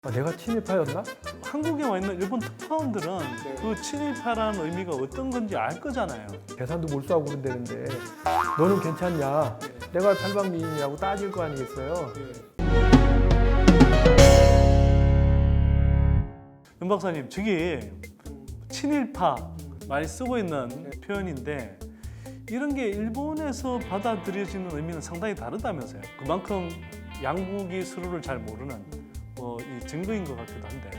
내가 친일파였나? 한국에 와 있는 일본 특파원들은 그 친일파라는 의미가 어떤 건지 알 거잖아요. 계산도 몰수하고 그런다는데 너는 괜찮냐? 내가 팔방미인이라고 따질 거 아니겠어요? 윤 박사님, 저게 친일파 많이 쓰고 있는 표현인데 이런 게 일본에서 받아들여지는 의미는 상당히 다르다면서요. 그만큼 양국이 서로를 잘 모르는 이 증거인 것 같기도 한데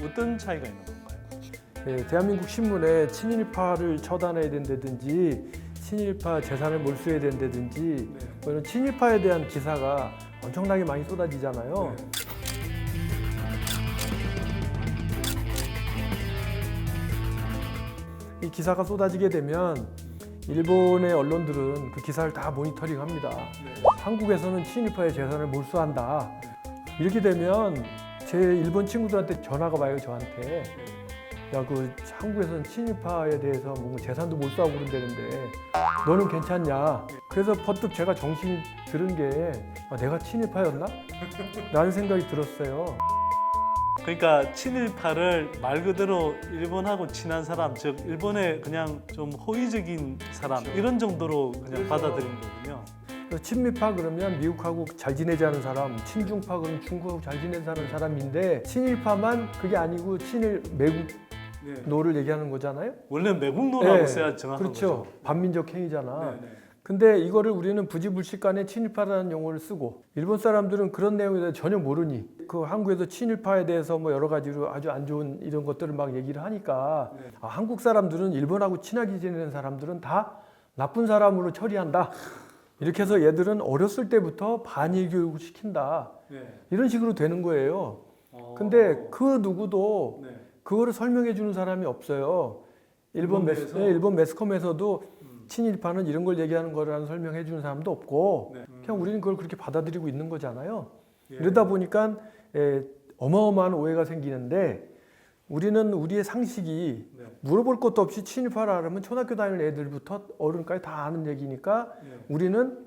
어떤 차이가 있는 건가요? 대한민국 신문에 친일파를 처단해야 된다든지 친일파 재산을 몰수해야 된다든지 이런 친일파에 대한 기사가 엄청나게 많이 쏟아지잖아요. 이 기사가 쏟아지게 되면 일본의 언론들은 그 기사를 다 모니터링합니다. 한국에서는 친일파의 재산을 몰수한다. 이렇게 되면 제 일본 친구들한테 전화가 와요, 저한테. 야, 그 한국에서는 친일파에 대해서 뭔가 재산도 몰수하고 그런다는데 너는 괜찮냐? 그래서 퍼뜩 제가 정신이 들은 게 내가 친일파였나? 라는 생각이 들었어요. 그러니까 친일파를 말 그대로 일본하고 친한 사람, 즉 일본의 그냥 좀 호의적인 사람 이런 정도로 그냥 받아들인 거군요. 친미파 그러면 미국하고 잘 지내자는 사람, 친중파 그러면 중국하고 잘 지내자는 사람인데 친일파만 그게 아니고 친일 매국노를 얘기하는 거잖아요. 원래 매국노라고 써야 정확한 그렇죠. 거죠. 반민족 행위잖아. 근데 이거를 우리는 부지불식간에 친일파라는 용어를 쓰고 일본 사람들은 그런 내용에 대해 전혀 모르니 그 한국에서 친일파에 대해서 뭐 여러 가지로 아주 안 좋은 이런 것들을 막 얘기를 하니까 한국 사람들은 일본하고 친하게 지내는 사람들은 다 나쁜 사람으로 처리한다. 이렇게 해서 얘들은 어렸을 때부터 반일 교육을 시킨다. 이런 식으로 되는 거예요. 근데 그 누구도 그거를 설명해 주는 사람이 없어요. 일본 매스컴에서도 친일파는 이런 걸 얘기하는 거라는 설명해 주는 사람도 없고 그냥 우리는 그걸 그렇게 받아들이고 있는 거잖아요. 이러다 보니까 어마어마한 오해가 생기는데 우리는 우리의 상식이 물어볼 것도 없이 친일파라 하면 초등학교 다니는 애들부터 어른까지 다 아는 얘기니까 우리는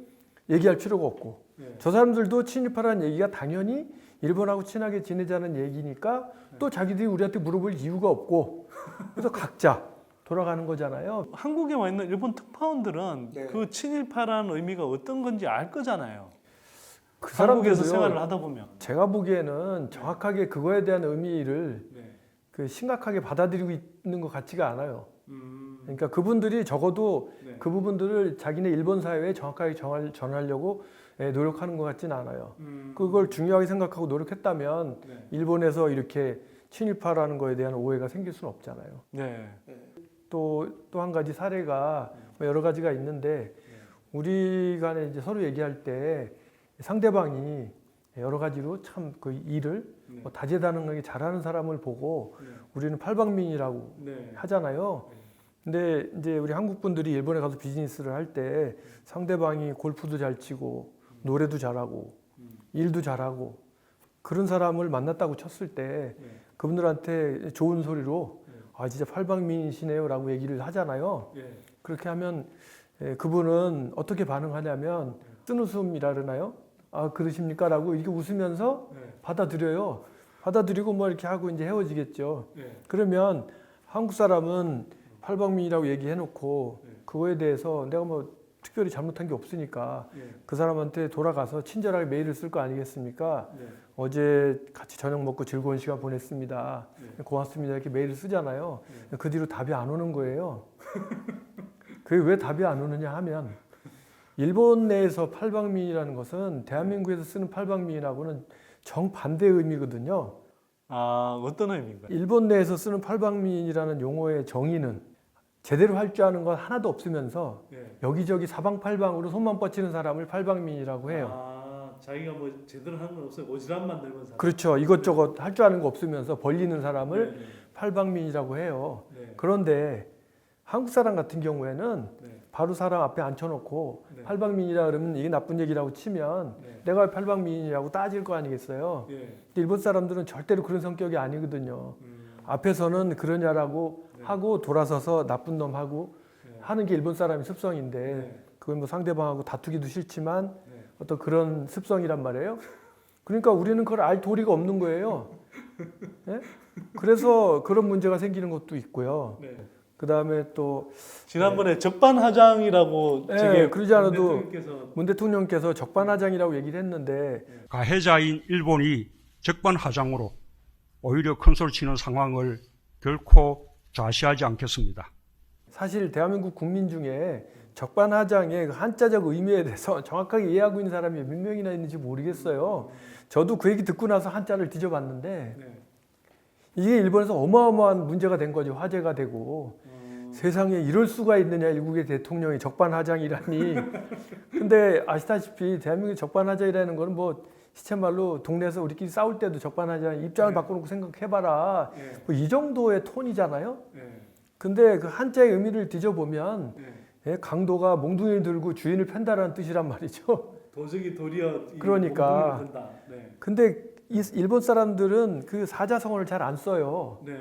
얘기할 필요가 없고 저 사람들도 친일파라는 얘기가 당연히 일본하고 친하게 지내자는 얘기니까 또 자기들이 우리한테 물어볼 이유가 없고 그래서 각자 돌아가는 거잖아요. 한국에 와 있는 일본 특파원들은 그 친일파라는 의미가 어떤 건지 알 거잖아요. 그 한국에서 사람들도요, 생활을 하다 보면. 제가 보기에는 정확하게 그거에 대한 의미를 심각하게 받아들이고 있는 것 같지가 않아요. 그러니까 그분들이 적어도 그 부분들을 자기네 일본 사회에 정확하게 전하려고 노력하는 것 같지는 않아요. 그걸 중요하게 생각하고 노력했다면 일본에서 이렇게 친일파라는 거에 대한 오해가 생길 수는 없잖아요. 또 한 가지 사례가 여러 가지가 있는데 우리 간에 이제 서로 얘기할 때 상대방이 여러 가지로 참 그 일을 다재다능하게 잘하는 사람을 보고 우리는 팔방민이라고 하잖아요. 근데 이제 우리 한국 분들이 일본에 가서 비즈니스를 할 때 상대방이 골프도 잘 치고 노래도 잘하고 일도 잘하고 그런 사람을 만났다고 쳤을 때 그분들한테 좋은 소리로 아 진짜 팔방민이시네요 라고 얘기를 하잖아요. 그렇게 하면 그분은 어떻게 반응하냐면 쓴웃음이라 그러나요? 아 그러십니까? 라고 이렇게 웃으면서 받아들여요. 받아들이고 뭐 이렇게 하고 이제 헤어지겠죠. 그러면 한국 사람은 팔방민이라고 얘기해놓고 그거에 대해서 내가 뭐 특별히 잘못한 게 없으니까 그 사람한테 돌아가서 친절하게 메일을 쓸 거 아니겠습니까? 어제 같이 저녁 먹고 즐거운 시간 보냈습니다. 고맙습니다. 이렇게 메일을 쓰잖아요. 그 뒤로 답이 안 오는 거예요. 그게 왜 답이 안 오느냐 하면 일본 내에서 팔방민이라는 것은 대한민국에서 쓰는 팔방민이라고는 정반대의 의미거든요. 아, 어떤 의미인가요? 일본 내에서 쓰는 팔방민이라는 용어의 정의는 제대로 할 줄 아는 건 하나도 없으면서 여기저기 사방팔방으로 손만 뻗치는 사람을 팔방민이라고 해요. 아, 자기가 뭐 제대로 하는 건 없어요. 오지랖만 넓은 사람. 그렇죠. 이것저것 할 줄 아는 거 없으면서 벌리는 사람을 팔방민이라고 해요. 그런데 한국 사람 같은 경우에는 바로 사람 앞에 앉혀놓고 팔방민이라 그러면 이게 나쁜 얘기라고 치면 내가 팔방민이라고 따질 거 아니겠어요. 근데 일본 사람들은 절대로 그런 성격이 아니거든요. 앞에서는 그러냐라고 하고 돌아서서 나쁜 놈 하고 하는 게 일본 사람의 습성인데 그건 뭐 상대방하고 다투기도 싫지만 어떤 그런 습성이란 말이에요. 그러니까 우리는 그걸 알 도리가 없는 거예요. 예? 그래서 그런 문제가 생기는 것도 있고요. 네. 그 다음에 또 지난번에 적반하장이라고 네, 저게 그러지 않아도 대통령께서 문 대통령께서 적반하장이라고 얘기를 했는데 가해자인 일본이 적반하장으로 오히려 큰소리 치는 상황을 결코 좌시하지 않겠습니다. 사실 대한민국 국민 중에 적반하장의 그 한자적 의미에 대해서 정확하게 이해하고 있는 사람이 몇 명이나 있는지 모르겠어요. 저도 그 얘기 듣고 나서 한자를 뒤져봤는데 네. 이게 일본에서 어마어마한 문제가 된 거죠. 화제가 되고 세상에 이럴 수가 있느냐 일국의 대통령이 적반하장이라니. 근데 아시다시피 대한민국의 적반하장이라는 거는 뭐 시체말로 동네에서 우리끼리 싸울 때도 적반하장 입장을 네. 바꿔놓고 생각해봐라. 네. 뭐 이 정도의 톤이잖아요. 네. 근데 그 한자의 의미를 뒤져보면 네. 예, 강도가 몽둥이를 들고 주인을 팬다라는 뜻이란 말이죠. 도적이 도리어 그러니까. 몽둥이를 든다. 네. 근데 이 일본 사람들은 그 사자성어를 잘 안 써요. 네.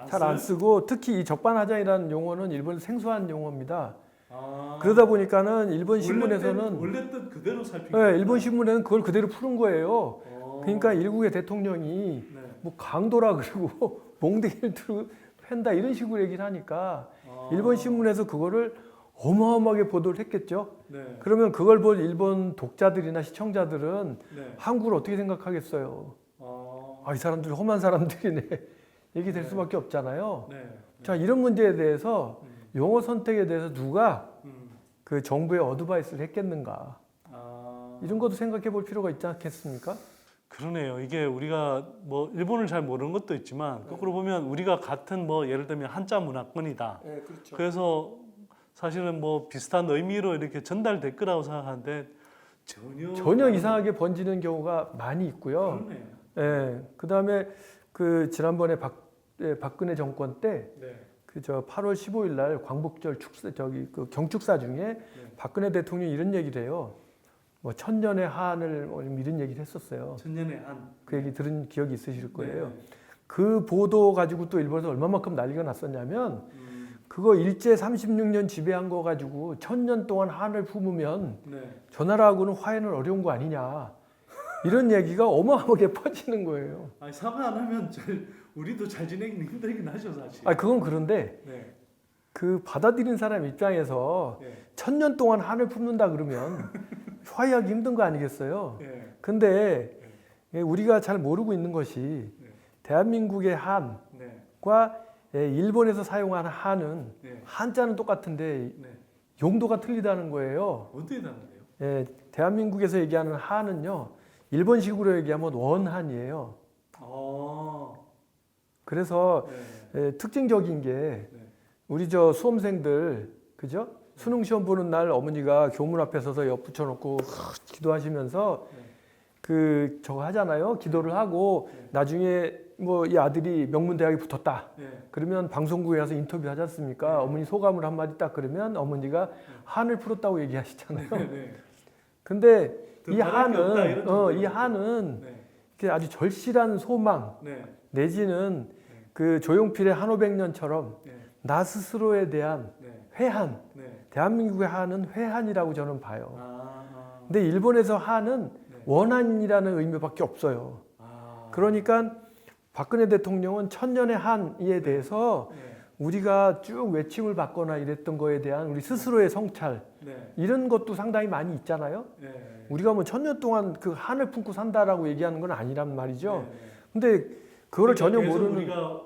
잘 안 쓰고 특히 이 적반하장이라는 용어는 일본 생소한 용어입니다. 아. 그러다 보니까는 일본 신문에서는 원래 뜻 그대로 살피고. 예, 일본 신문에는 그걸 그대로 푸는 거예요. 어. 그러니까 일국의 대통령이 네. 뭐 강도라 그러고 몽둥이를 들고 팬다 이런 식으로 얘기를 하니까 아. 일본 신문에서 그거를 어마어마하게 보도를 했겠죠. 네. 그러면 그걸 볼 일본 독자들이나 시청자들은 네. 한국을 어떻게 생각하겠어요? 이 사람들 험한 사람들이네. 얘기 될 네. 수밖에 없잖아요. 네. 네. 자, 이런 문제에 대해서 음. 용어 선택에 대해서 누가 음. 그 정부에 어드바이스를 했겠는가? 아. 이런 것도 생각해 볼 필요가 있지 않겠습니까? 그러네요. 이게 우리가 뭐 일본을 잘 모르는 것도 있지만 거꾸로 보면 우리가 같은 뭐 예를 들면 한자 문화권이다. 네, 그렇죠. 그래서 사실은 뭐 비슷한 의미로 이렇게 전달될 거라고 생각하는데 전혀 이상하게 번지는 경우가 많이 있고요. 그러네요. 예. 그다음에 그 지난번에 박근혜 정권 때 네. 그 저 8월 15일 날 광복절 축사 그 경축사 중에 박근혜 대통령이 이런 얘기를 해요. 뭐 천년의 한을 뭐 이런 얘기를 했었어요. 천년의 한. 그 얘기 들은 기억이 있으실 거예요. 네. 그 보도 가지고 또 일본에서 얼마만큼 난리가 났었냐면 그거 일제 36년 지배한 거 가지고 1000년 동안 한을 품으면 네. 저 나라하고는 화해는 어려운 거 아니냐. 이런 얘기가 어마어마하게 퍼지는 거예요. 아니 사과 안 하면 우리도 잘 지내기는 힘들긴 하죠 사실. 그건 그런데 네. 그 받아들인 사람 입장에서 네. 1000년 동안 한을 품는다 그러면 화해하기 힘든 거 아니겠어요? 네. 근데 우리가 잘 모르고 있는 것이 대한민국의 한과 네. 일본에서 사용하는 한은 네. 한자는 똑같은데 네. 용도가 틀리다는 거예요. 어떻게 다른데요? 대한민국에서 얘기하는 한은요, 일본식으로 얘기하면 원한이에요. 아. 그래서 네. 특징적인 게 우리 저 수험생들 그죠? 수능 시험 보는 날 어머니가 교문 앞에 서서 옆 붙여놓고 기도하시면서 그 저거 하잖아요. 기도를 하고 나중에 뭐 이 아들이 명문대학에 붙었다. 네. 그러면 방송국에 가서 인터뷰 하지 않습니까? 어머니 소감을 한마디 딱 그러면 어머니가 한을 풀었다고 얘기하시잖아요. 네. 근데 더 이 바랄 게 없다, 한은 이런 정도로. 이 한은 네. 이게 아주 절실한 소망 네. 내지는 그 조용필의 한 500년처럼 네. 나 스스로에 대한 네. 회한, 네. 대한민국의 한은 회한이라고 저는 봐요. 아. 근데 일본에서 한은 네. 원한이라는 의미밖에 없어요. 아. 그러니까 박근혜 대통령은 천년의 한에 대해서 네. 우리가 쭉 외침을 받거나 이랬던 거에 대한 우리 스스로의 성찰 네. 이런 것도 상당히 많이 있잖아요. 네. 우리가 뭐 천년 동안 그 한을 품고 산다라고 얘기하는 건 아니란 말이죠. 네. 근데 그거를 전혀 계속 모르는 우리가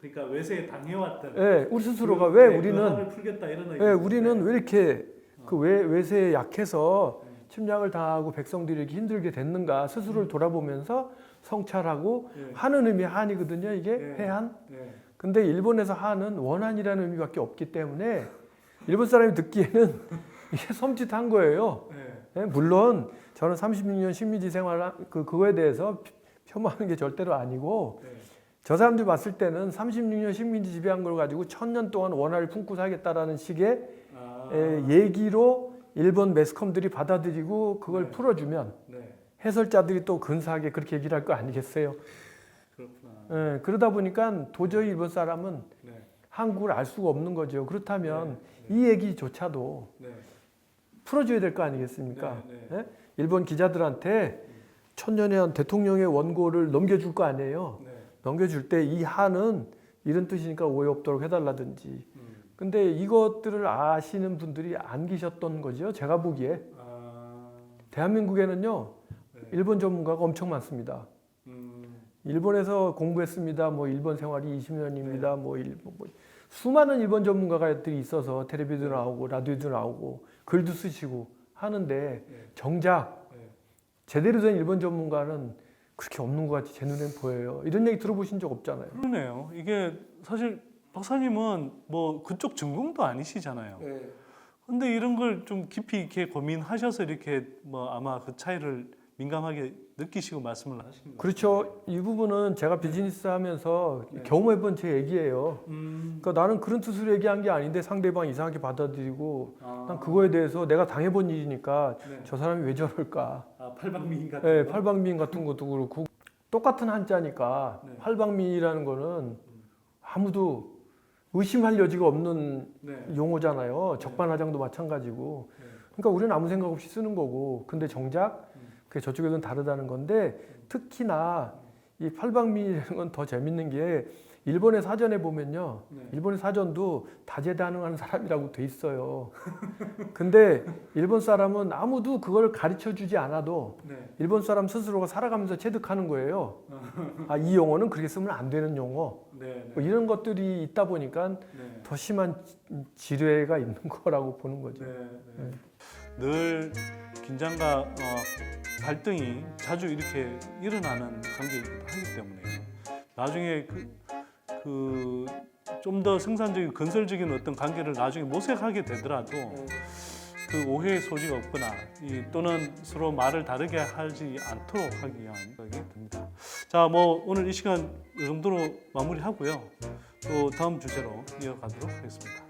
그러니까 외세에 당해왔던 우리 스스로가 왜 그 우리는 한을 풀겠다 이런 의미. 우리는 왜 이렇게 그 외세에 약해서 침략을 당하고 백성들이 이렇게 힘들게 됐는가 스스로를 돌아보면서 성찰하고 네. 하는 의미 한이거든요. 이게 네. 회한. 네. 근데 일본에서 한은 원한이라는 의미밖에 없기 때문에 일본 사람이 듣기에는 이게 섬찟한 거예요. 네. 물론 저는 36년 식민지 생활 그거에 대해서 폄하하는 게 절대로 아니고 네. 저 사람들이 봤을 때는 36년 식민지 지배한 걸 가지고 1000년 동안 원한을 품고 살겠다라는 식의 아. 얘기로 일본 매스컴들이 받아들이고 그걸 네. 풀어주면 네. 해설자들이 또 근사하게 그렇게 얘기를 할 거 아니겠어요. 그렇구나. 그러다 보니까 도저히 일본 사람은 네. 한국을 알 수가 없는 거죠. 그렇다면 네. 이 얘기조차도 네. 풀어줘야 될 거 아니겠습니까? 네, 네. 일본 기자들한테 천년의 대통령의 원고를 넘겨줄 거 아니에요. 넘겨줄 때 이 한은 이런 뜻이니까 오해 없도록 해달라든지. 근데 이것들을 아시는 분들이 안 계셨던 거죠. 제가 보기에. 대한민국에는요, 일본 전문가가 엄청 많습니다. 일본에서 공부했습니다. 뭐 일본 생활이 20년입니다. 뭐 수많은 일본 전문가들이 있어서 텔레비도 나오고 라디오도 나오고 글도 쓰시고 하는데 정작 제대로 된 일본 전문가는 그렇게 없는 것 같이 제 눈엔 보여요. 이런 얘기 들어보신 적 없잖아요. 그러네요. 이게 사실 박사님은 뭐 그쪽 전공도 아니시잖아요. 근데 이런 걸 좀 깊이 있게 고민하셔서 이렇게 뭐 아마 그 차이를 민감하게 느끼시고 말씀을 하신 거예요. 그렇죠. 이 부분은 제가 비즈니스 하면서 경험해본 제 얘기예요. 그러니까 나는 그런 뜻으로 얘기한 게 아닌데 상대방이 이상하게 받아들이고 난 그거에 대해서 내가 당해본 일이니까 저 사람이 왜 저럴까. 팔방미인 같은 네, 팔방미인 같은 것도 그렇고 똑같은 한자니까 팔방미인이라는 거는 아무도 의심할 여지가 없는 용어잖아요. 적반하장도 마찬가지고. 그러니까 우리는 아무 생각 없이 쓰는 거고. 근데 정작 그게 저쪽에서는 다르다는 건데 특히나 이 팔방미인이라는 건 더 재밌는 게 일본의 사전에 보면요. 일본의 사전도 다재다능한 사람이라고 돼 있어요. 근데 일본 사람은 아무도 그걸 가르쳐 주지 않아도 일본 사람 스스로가 살아가면서 체득하는 거예요. 아, 이 용어는 그렇게 쓰면 안 되는 용어. 뭐 이런 것들이 있다 보니까 더 심한 지뢰가 있는 거라고 보는 거죠. 늘 긴장과 갈등이 자주 이렇게 일어나는 관계이기도 하기 때문에 나중에 좀 더 생산적인 건설적인 어떤 관계를 나중에 모색하게 되더라도 그 오해의 소지가 없거나 또는 서로 말을 다르게 하지 않도록 하기 위한 생각이 듭니다. 자, 뭐 오늘 이 시간 이 정도로 마무리하고요. 또 다음 주제로 이어가도록 하겠습니다.